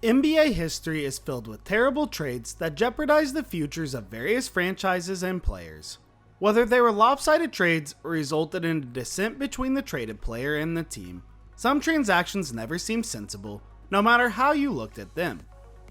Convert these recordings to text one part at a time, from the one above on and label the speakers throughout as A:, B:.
A: NBA history is filled with terrible trades that jeopardize the futures of various franchises and players. Whether they were lopsided trades or resulted in a dissent between the traded player and the team, some transactions never seemed sensible, no matter how you looked at them.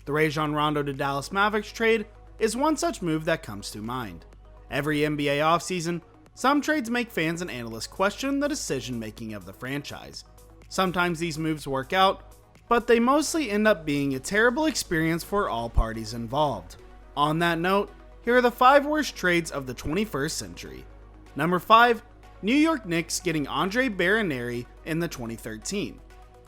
A: The Rajon Rondo to Dallas Mavericks trade is one such move that comes to mind. Every NBA offseason, some trades make fans and analysts question the decision-making of the franchise. Sometimes these moves work out, but they mostly end up being a terrible experience for all parties involved. On that note, here are the 5 worst trades of the 21st century. Number 5, New York Knicks getting Andre Bargnani in the 2013.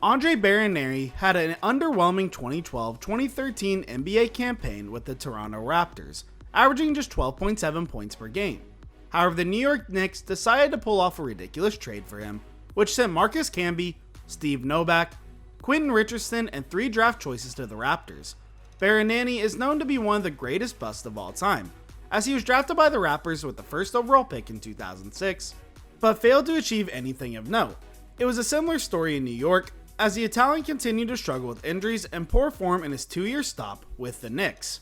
A: Andre Bargnani had an underwhelming 2012-2013 NBA campaign with the Toronto Raptors, averaging just 12.7 points per game. However, the New York Knicks decided to pull off a ridiculous trade for him, which sent Marcus Camby, Steve Novak, Quentin Richardson, and 3 draft choices to the Raptors. Bargnani is known to be one of the greatest busts of all time, as he was drafted by the Raptors with the first overall pick in 2006, but failed to achieve anything of note. It was a similar story in New York, as the Italian continued to struggle with injuries and poor form in his 2-year stop with the Knicks.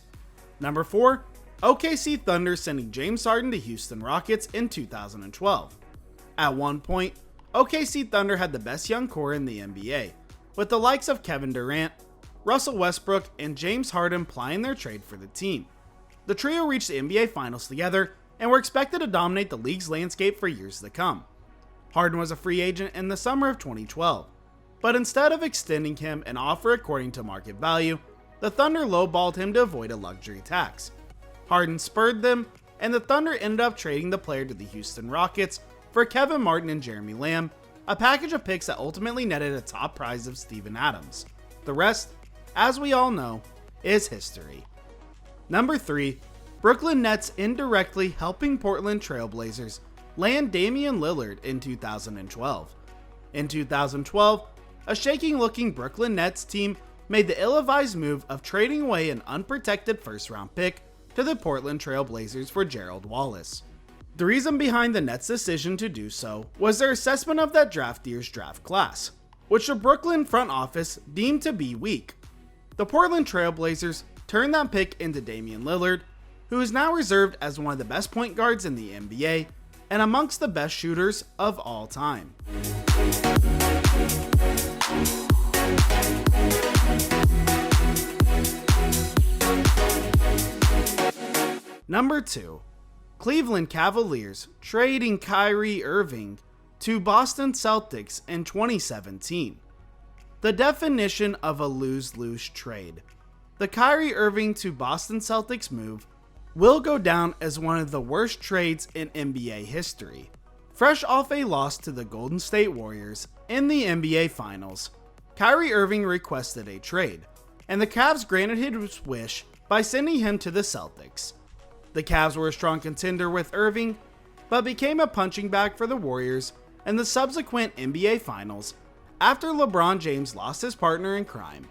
A: Number 4, OKC Thunder sending James Harden to Houston Rockets in 2012. At one point, OKC Thunder had the best young core in the NBA, with the likes of Kevin Durant, Russell Westbrook, and James Harden plying their trade for the team. The trio reached the NBA Finals together and were expected to dominate the league's landscape for years to come. Harden was a free agent in the summer of 2012, but instead of extending him an offer according to market value, the Thunder lowballed him to avoid a luxury tax. Harden spurred them, and the Thunder ended up trading the player to the Houston Rockets for Kevin Martin and Jeremy Lamb, a package of picks that ultimately netted a top prize of Steven Adams. The rest, as we all know, is history. Number 3, Brooklyn Nets indirectly helping Portland Trail Blazers land Damian Lillard in 2012. In 2012, a shaking-looking Brooklyn Nets team made the ill-advised move of trading away an unprotected first-round pick to the Portland Trail Blazers for Gerald Wallace. The reason behind the Nets' decision to do so was their assessment of that draft year's draft class, which the Brooklyn front office deemed to be weak. The Portland Trail Blazers turned that pick into Damian Lillard, who is now reserved as one of the best point guards in the NBA and amongst the best shooters of all time. Number 2, Cleveland Cavaliers trading Kyrie Irving to Boston Celtics in 2017. The definition of a lose-lose trade. The Kyrie Irving to Boston Celtics move will go down as one of the worst trades in NBA history. Fresh off a loss to the Golden State Warriors in the NBA Finals, Kyrie Irving requested a trade, and the Cavs granted his wish by sending him to the Celtics. The Cavs were a strong contender with Irving, but became a punching bag for the Warriors in the subsequent NBA Finals after LeBron James lost his partner in crime.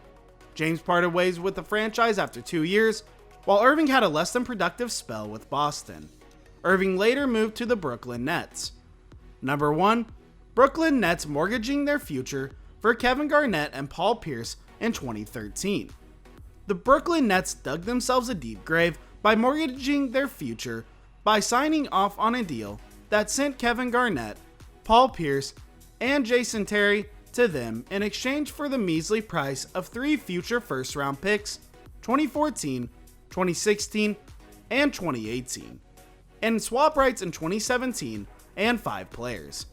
A: James parted ways with the franchise after 2 years, while Irving had a less than productive spell with Boston. Irving later moved to the Brooklyn Nets. Number 1, Brooklyn Nets mortgaging their future for Kevin Garnett and Paul Pierce in 2013. The Brooklyn Nets dug themselves a deep grave by mortgaging their future by signing off on a deal that sent Kevin Garnett, Paul Pierce, and Jason Terry to them in exchange for the measly price of 3 future first-round picks, 2014, 2016, and 2018, and swap rights in 2017 and 5 players.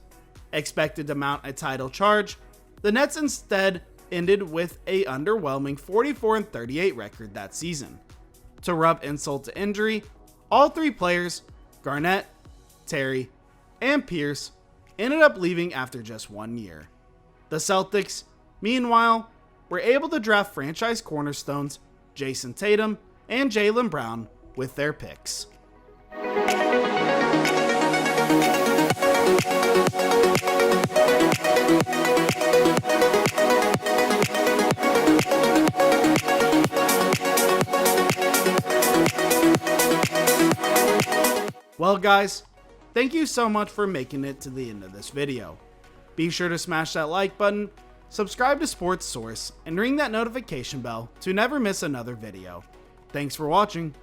A: Expected to mount a title charge, the Nets instead ended with a underwhelming 44-38 record that season. To rub insult to injury, all 3 players, Garnett, Terry, and Pierce, ended up leaving after just 1 year. The Celtics, meanwhile, were able to draft franchise cornerstones Jason Tatum and Jaylen Brown with their picks. Well guys, thank you so much for making it to the end of this video. Be sure to smash that like button, subscribe to Sports Source, and ring that notification bell to never miss another video. Thanks for watching.